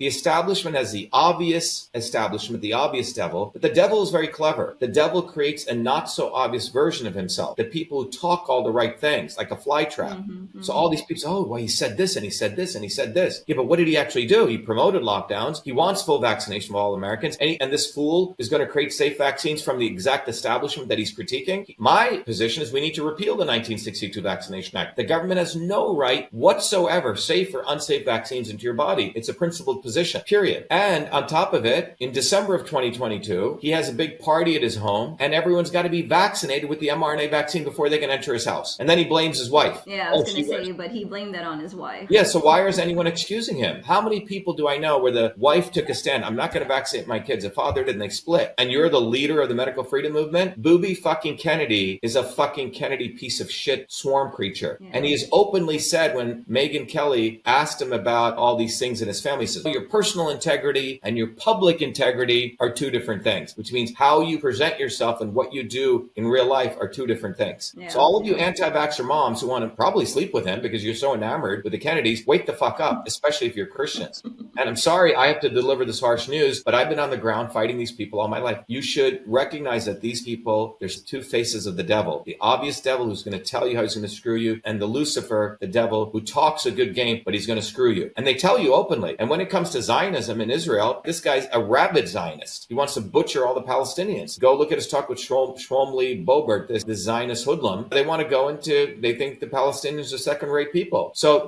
The establishment has the obvious establishment, the obvious devil, but the devil is very clever. The devil creates a not so obvious version of himself. The people who talk all the right things, like a fly trap. So all these people say, oh, well, he said this and he said this and he said this. Yeah, but what did he actually do? He promoted lockdowns. He wants full vaccination of all Americans. And this fool is going to create safe vaccines from the exact establishment that he's critiquing. My position is we need to repeal the 1962 Vaccination Act. The government has no right whatsoever, safe or unsafe vaccines into your body. It's a principled position, period. And on top of it, in December of 2022, he has a big party at his home and everyone's got to be vaccinated with the mRNA vaccine before they can enter his house. And then he blames his wife. Yeah, I was going to say, but he blamed that on his wife. Yeah, so why is anyone excusing him? How many people do I know where the wife took a stand? I'm not going to vaccinate my kids. The father did, and they split. And you're the leader of the medical freedom movement? Booby fucking Kennedy is a fucking Kennedy piece of shit swarm creature. Yeah. And he has openly said when Megyn Kelly asked him about all these things in his family, he says, your personal integrity and your public integrity are two different things, which means how you present yourself and what you do in real life are two different things. Yeah. So all of you anti-vaxxer moms who want to probably sleep with him because you're so enamored with the Kennedys, wake the fuck up, especially if you're Christians. And I'm sorry I have to deliver this harsh news, but I've been on the ground fighting these people all my life. You should recognize that these people, there's two faces of the devil. The obvious devil who's going to tell you how he's going to screw you, and the Lucifer, the devil, who talks a good game, but he's going to screw you. And they tell you openly. And when it comes to Zionism in Israel, this guy's a rabid Zionist. He wants to butcher all the Palestinians. Go look at his talk with Shlomo Bobert, this Zionist hoodlum. They want to go into, they think the Palestinians are second-rate people. So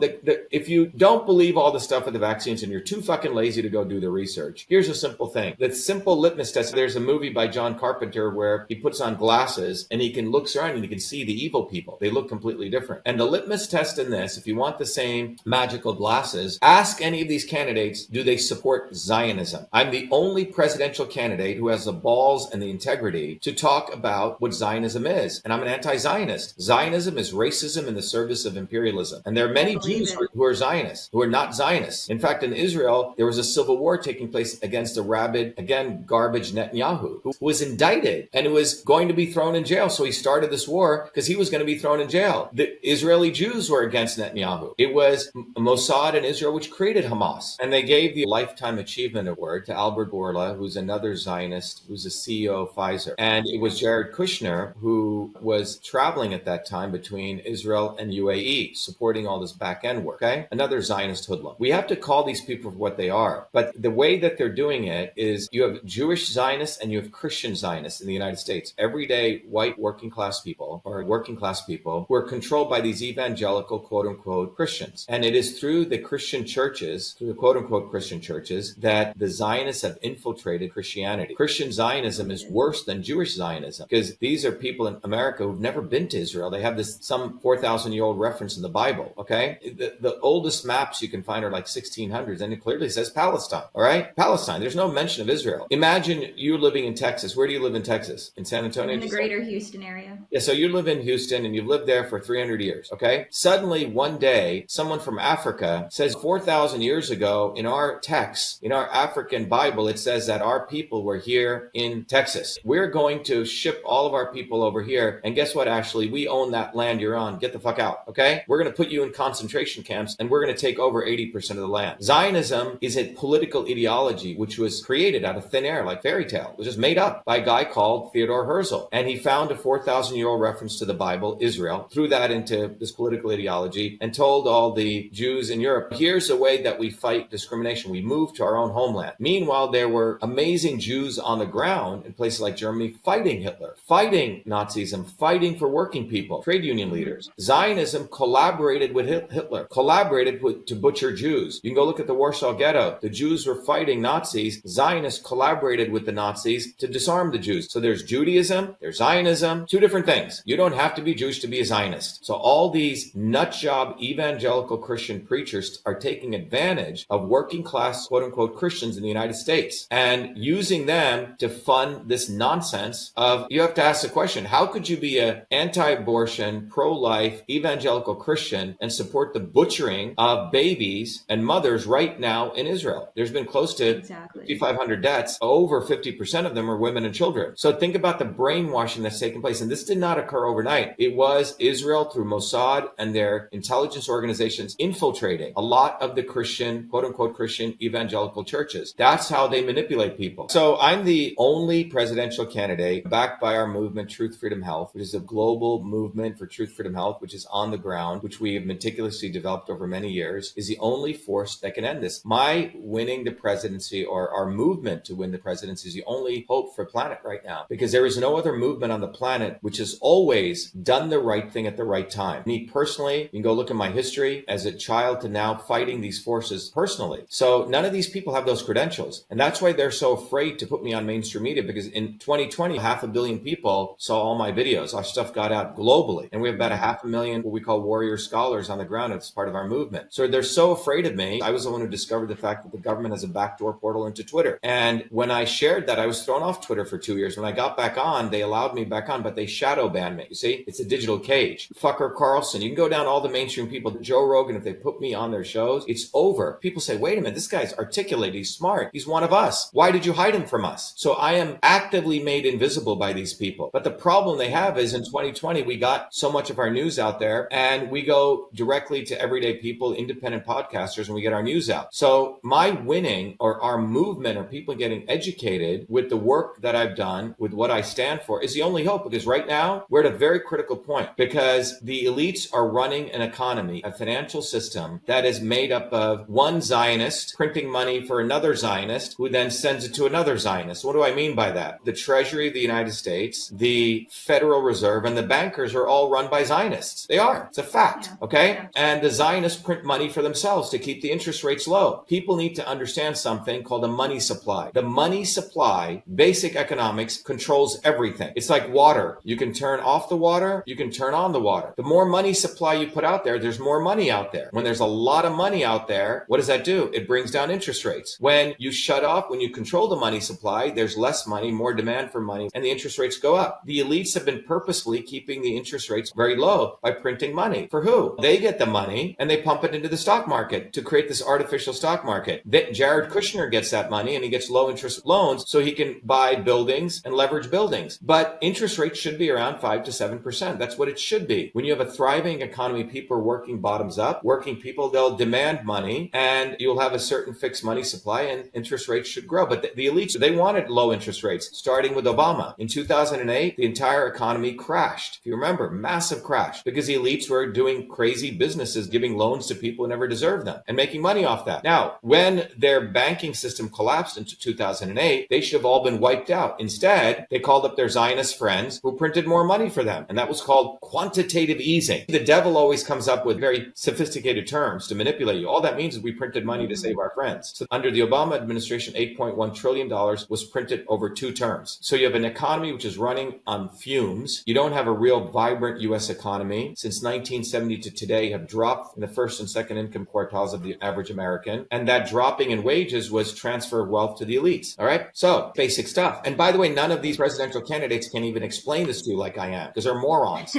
if you don't believe all the stuff with the vaccines and you're too fucking lazy to go do the research, here's a simple thing. The simple litmus test, there's a movie by John Carpenter where he puts on glasses and he can look around and he can see the evil people. They look completely different. And the litmus test in this, if you want the same magical glasses, ask any of these candidates, do they support Zionism? I'm the only presidential candidate who has the balls and the integrity to talk about what Zionism is. And I'm an anti-Zionist. Zionism is racism in the service of imperialism. And there are many Jews who are Zionists, who are not Zionists. In fact, in Israel, there was a civil war taking place against a rabid, again, garbage Netanyahu, who was indicted and who was going to be thrown in jail. So he started this war because he was going to be thrown in jail. The Israeli Jews were against Netanyahu. It was Mossad in Israel which created Hamas. And they gave the Lifetime Achievement Award to Albert Bourla, who's another Zionist, who's a CEO of Pfizer. And it was Jared Kushner, who was traveling at that time between Israel and UAE, supporting all this back-end work, okay? Another Zionist hoodlum. We have to call these people for what they are. But the way that they're doing it is you have Jewish Zionists and you have Christian Zionists in the United States. Everyday white working class people who are controlled by these evangelical quote-unquote Christians. And it is through the Christian churches, through the quote-unquote Christian churches, that the Zionists have infiltrated Christianity. Christian Zionism is worse than Jewish Zionism because these are people in America who've never been to Israel. They have this some 4,000-year-old reference in the Bible, okay? The oldest maps you can find are like 1600s, and it clearly says Palestine, all right? Palestine. There's no mention of Israel. Imagine you living in Texas. Where do you live in Texas? In San Antonio? In the greater Houston area. Yeah, so you live in Houston and you've lived there for 300 years, okay? Suddenly, one day, someone from Africa says 4,000 years ago in our text, in our African Bible, it says that our people were here in Texas. We're going to ship all of our people over here. And guess what, Ashley? We own that land you're on. Get the fuck out, okay? We're going to put you in concentration camps and we're going to take over 80% of the land. Zionism is a political ideology which was created out of thin air, like fairy tale. It was just made up by a guy called Theodore Herzl. And he found a 4,000-year-old reference to the Bible, Israel, threw that into this political ideology and told all the Jews in Europe, here's a way that we fight discrimination. We move to our own homeland. Meanwhile, there were amazing Jews on the ground in places like Germany fighting Hitler, fighting Nazism, fighting for working people, trade union leaders. Zionism collaborated with Hitler, collaborated to butcher Jews. You can go look at the Warsaw Ghetto. The Jews were fighting Nazis. Zionists collaborated with the Nazis to disarm the Jews. So there's Judaism, there's Zionism, two different things. You don't have to be Jewish to be a Zionist. So all these nutjob evangelical Christian preachers are taking advantage of working class, quote unquote, Christians in the United States and using them to fund this nonsense of, you have to ask the question, how could you be an anti-abortion, pro-life, evangelical Christian and support the butchering of babies and mothers right now in Israel? There's been close to 5,500 deaths. Over 50% of them are women and children. So think about the brainwashing that's taken place. And this did not occur overnight. It was Israel through Mossad and their intelligence organizations infiltrating a lot of the Christian, quote unquote, Christian evangelical churches. That's how they manipulate people. So I'm the only presidential candidate backed by our movement, Truth, Freedom, Health, which is a global movement for truth, freedom, health, which is on the ground, which we have meticulously developed over many years, is the only force that can end this. My winning the presidency, or our movement to win the presidency, is the only hope for planet right now, because there is no other movement on the planet which has always done the right thing at the right time. Me personally, you can go look at my history as a child to now fighting these forces personally. So none of these people have those credentials. And that's why they're so afraid to put me on mainstream media, because in 2020, 500 million people saw all my videos. Our stuff got out globally. And we have about 500,000 what we call warrior scholars on the ground as part of our movement. So they're so afraid of me. I was the one who discovered the fact that the government has a backdoor portal into Twitter. And when I shared that, I was thrown off Twitter for 2 years. When I got back on, they allowed me back on, but they shadow banned me. You see, it's a digital cage. Fucker Carlson, you can go down all the mainstream people, Joe Rogan, if they put me on their shows, it's over. People say, wait a minute, this guy's articulate, he's smart, he's one of us. Why did you hide him from us? So I am actively made invisible by these people. But the problem they have is in 2020, we got so much of our news out there, and we go directly to everyday people, independent podcasters, and we get our news out. So my winning, or our movement, or people getting educated with the work that I've done, with what I stand for, is the only hope, because right now we're at a very critical point, because the elites are running an economy, a financial system that is made up of one Zionist printing money for another Zionist, who then sends it to another Zionist. What do I mean by that? The Treasury of the United States, the Federal Reserve, and the bankers are all run by Zionists. They are. It's a fact. Okay? And the Zionists print money for themselves to keep the interest rates low. People need to understand something called a money supply. The money supply, basic economics, controls everything. It's like water. You can turn off the water, you can turn on the water. The more money supply you put out there, there's more money out there. When there's a lot of money out there, what does that do? It brings down interest rates. When you shut off, when you control the money supply, there's less money, more demand for money, and the interest rates go up. The elites have been purposefully keeping the interest rates very low by printing money. For who? They get the money and they pump it into the stock market to create this artificial stock market. Jared Kushner gets that money and he gets low interest loans so he can buy buildings and leverage buildings. But interest rates should be around 5 to 7%. That's what it should be. When you have a thriving economy, people are working bottoms up. Working people, they'll demand money and you'll have a certain fixed money supply and interest rates should grow. But the elites, they wanted low interest rates, starting with Obama. In 2008, the entire economy crashed. If you remember, massive crash, because the elites were doing crazy businesses, giving loans to people who never deserved them and making money off that. Now, when their banking system collapsed into 2008, they should have all been wiped out. Instead, they called up their Zionist friends who printed more money for them. And that was called quantitative easing. The devil always comes up with very sophisticated terms to manipulate you. All that means is we printed money to save our friends. So under the Obama administration, $8.1 trillion was printed over 2 terms. So you have an economy which is running on fumes. You don't have a real vibrant U.S. economy. Since 1970 to today have dropped in the first and second income quartiles of the average American. And that dropping in wages was transfer of wealth to the elites. All right. So basic stuff. And by the way, none of these presidential candidates can even explain this to you like I am, because they're morons.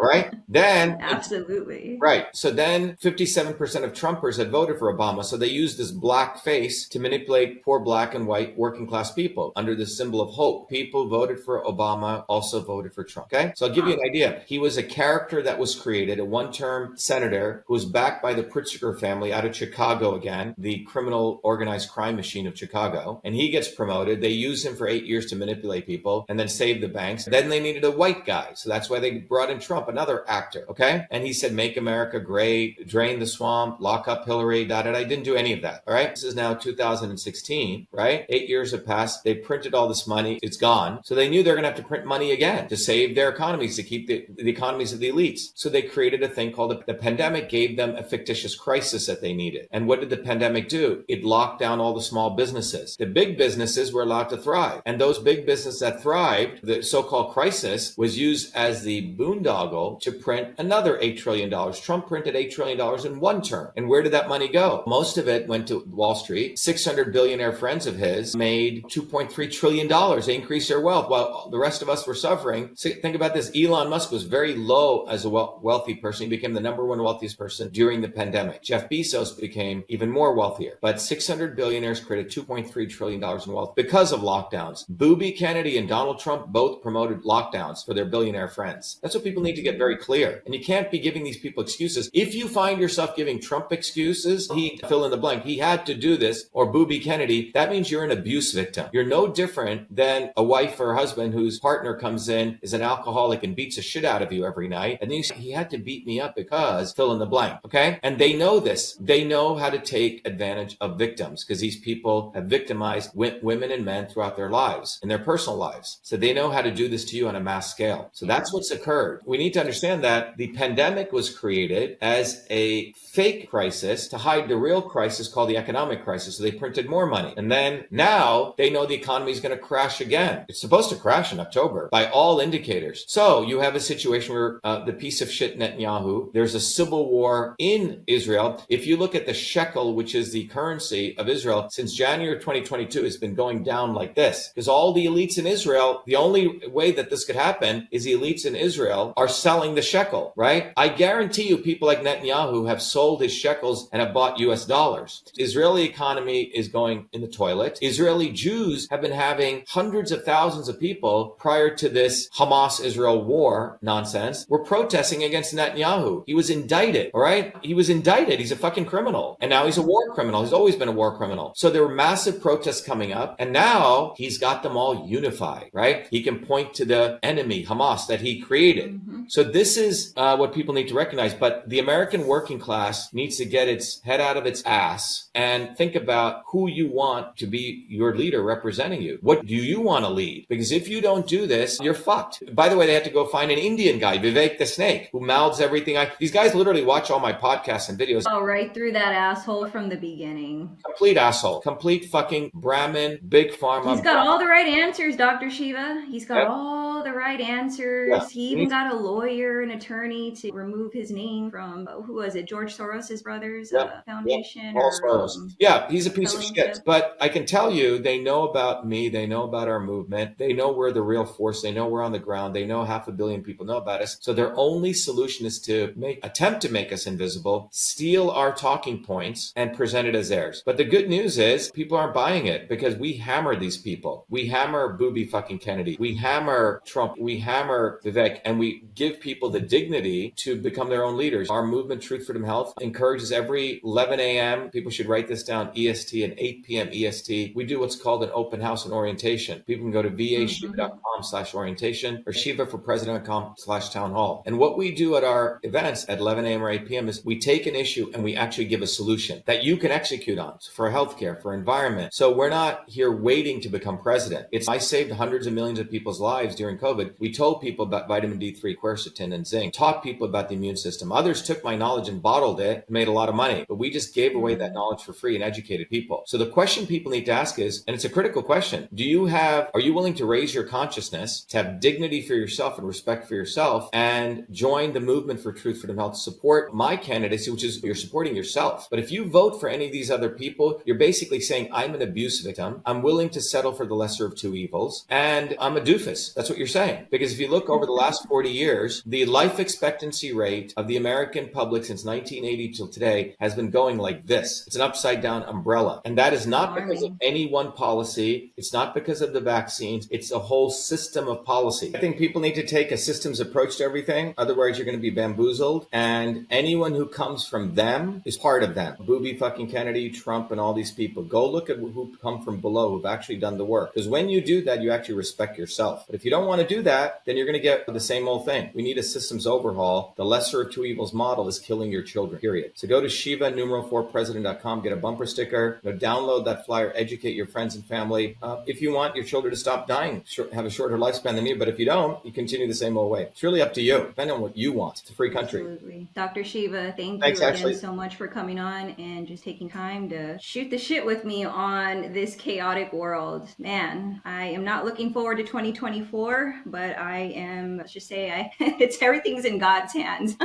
Right? Then absolutely. Right. So then 57% of Trumpers had voted for Obama. So they used this black face to manipulate poor black and white working class people under the symbol of hope. People voted for Obama, also voted for Trump. Okay. So I'll give you an idea. He was a character that was created, a one-term senator who was backed by the Pritzker family out of Chicago again, the criminal organized crime machine of Chicago. And he gets promoted. They use him for 8 years to manipulate people and then save the banks. Then they needed a white guy. So that's why they brought in Trump, another actor. Okay. And he said, make America great, drain the swamp, lock up Hillary, I didn't do any of that. All right. This is now 2016, right? 8 years have passed. They printed all this money. It's gone. So they knew they're going to have to print money again to save their economies, to keep the economies of the elites. So they created a thing called the pandemic, gave them a fictitious crisis that they needed. And what did the pandemic do? It locked down all the small businesses. The big businesses were allowed to thrive. And those big businesses that thrived, the so-called crisis was used as the boondoggle to print another $8 trillion. Trump printed $8 trillion in one term. And where did that money go? Most of it went to Wall Street. 600 billionaire friends of his made $2.3 trillion. They increased their wealth while the rest of us were suffering. So think about this. Elon Musk was very low as a wealthy person. He became the number one wealthiest person during the pandemic. Jeff Bezos became even more wealthier. But 600 billionaires created $2.3 trillion in wealth because of lockdowns. Booby Kennedy and Donald Trump both promoted lockdowns for their billionaire friends. That's what people need to get very clear. And you can't be giving these people excuses. If you find yourself giving Trump excuses, he fill in the blank. He had to do this, or Booby Kennedy. That means you're an abuse victim. You're no different than a wife or husband whose partner comes in, is an alcoholic, and beats the shit out of you every night. And then you say, he had to beat me up because fill in the blank. Okay? And they know this. They know how to take advantage of victims because these people have victimized women and men throughout their lives, in their personal lives. So they know how to do this to you on a mass scale. So that's what's occurred. We need to understand that the pandemic was created as a fake crisis to hide the real crisis called the economic crisis. So they printed more money. And then now they know the economy is going to crash again. It's supposed to crash in October by all indicators. So you have a situation where the piece of shit Netanyahu, there's a civil war in Israel. If you look at the shekel, which is the currency of Israel, since January 2022, has been going down like this because all the elites in Israel, the only way that this could happen is the elites in Israel are selling the shekel, right? I guarantee you people like Netanyahu have sold his shekels and have bought US dollars. The Israeli economy is going in the toilet. Israeli Jews have been having hundreds of thousands of people prior to this Hamas-Israel war nonsense were protesting against Netanyahu. He was indicted, all right? He was indicted. He's a fucking criminal. And now he's a war criminal. He's always been a war criminal. So there were massive protests coming up. And now he's got them all unified, right? He can point to the enemy, Hamas, that he created. So this is what people need to recognize. But the American working class needs to get its head out of its ass and think about who you want to be your leader representing you. What do you want to lead? Because if you don't do this, you're fucked. By the way, they had to go find an Indian guy, Vivek the Snake, who mouths everything. These guys literally watch all my podcasts and videos. Oh, right through that asshole from the beginning. Complete asshole. Complete fucking Brahmin, big pharma. He's got all the right answers, Dr. Shiva. He's got all the right answers. Yeah. He even got a lawyer, an attorney to remove his name from, who was it, George Soros' brothers foundation? Paul Soros. Yeah, he's a piece of fellowship. shit. But I can tell you, they know about me. They know about our movement. They know we're the real force. They know we're on the ground. They know 500 million people know about us. So their only solution is to attempt to make us invisible, steal our talking points, and present it as theirs. But the good news is people aren't buying it because we hammer these people. We hammer Booby fucking Kennedy. We hammer Trump. We hammer Vivek, and we give people the dignity to become their own leaders. Our movement, Truth, Freedom, Health, encourages every 11 a.m. People should write this down, EST, and 8 p.m. EST. We do what's called an open house and orientation. People can go to vashiva.com/orientation or shivaforpresident.com/town hall. And what we do at our events at 11 a.m. or 8 p.m. is we take an issue and we actually give a solution that you can execute on for healthcare, for environment. So we're not here waiting to become president. I saved hundreds of millions of people's lives during COVID. We told people about vitamin D3, quercetin, and zinc, taught people about the immune system. Others took my knowledge and bottled it and made a lot of money, but we just gave away that knowledge for free and educated people. So the question people need to ask is, and it's a critical question, are you willing to raise your consciousness, to have dignity for yourself and respect for yourself, and join the movement for Truth, Freedom, Health, support my candidacy, which is you're supporting yourself. But if you vote for any of these other people, you're basically saying, I'm an abuse victim, I'm willing to settle for the lesser of two evils, and I'm a doofus. That's what you're saying. Because if you look over the last 40 years, the life expectancy rate of the American public since 1980 till today has been going like this. It's an upside down umbrella. And that is not because of any one policy. It's not because of the vaccines. It's a whole system of policy. I think people need to take a systems approach to everything. Otherwise, you're going to be bamboozled. And anyone who comes from them is part of them. Booby fucking Kennedy, Trump, and all these people. Go look at who come from below, who've actually done the work. Because when you do that, you actually respect yourself. But if you don't want to do that, then you're going to get the same old thing. We need a systems overhaul. The lesser of two evils model is killing your children, period. So go to Shiva4president.com, get a bumper sticker, download that flyer, educate your friends and family. If you want your children to stop dying, have a shorter lifespan than you, but if you don't, you continue the same old way. It's really up to you, depending on what you want. It's a free country. Absolutely. Dr. Shiva, thank Thanks, you again Ashley. so much for coming on and just taking time to shoot the shit with me on this chaotic world. Man, I am not looking forward to 2024, but I am, let's just say, it's everything's in God's hands.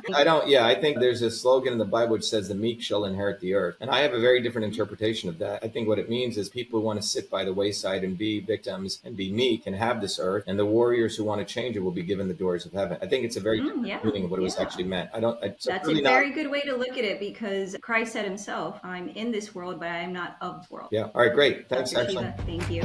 I think there's a slogan in the Bible which says the meek shall inherit the earth. And I have a very different interpretation of that. I think what it means is people who want to sit by the wayside and be victims and be meek and have this earth, and the warriors who want to change it will be given the doors of heaven. I think it's a very different meaning of what it was actually meant. That's really a very good way to look at it because Christ said himself, I'm in this world, but I am not of this world. Yeah. All right, great. Thanks, Dr. Ashley. Shiva, thank you.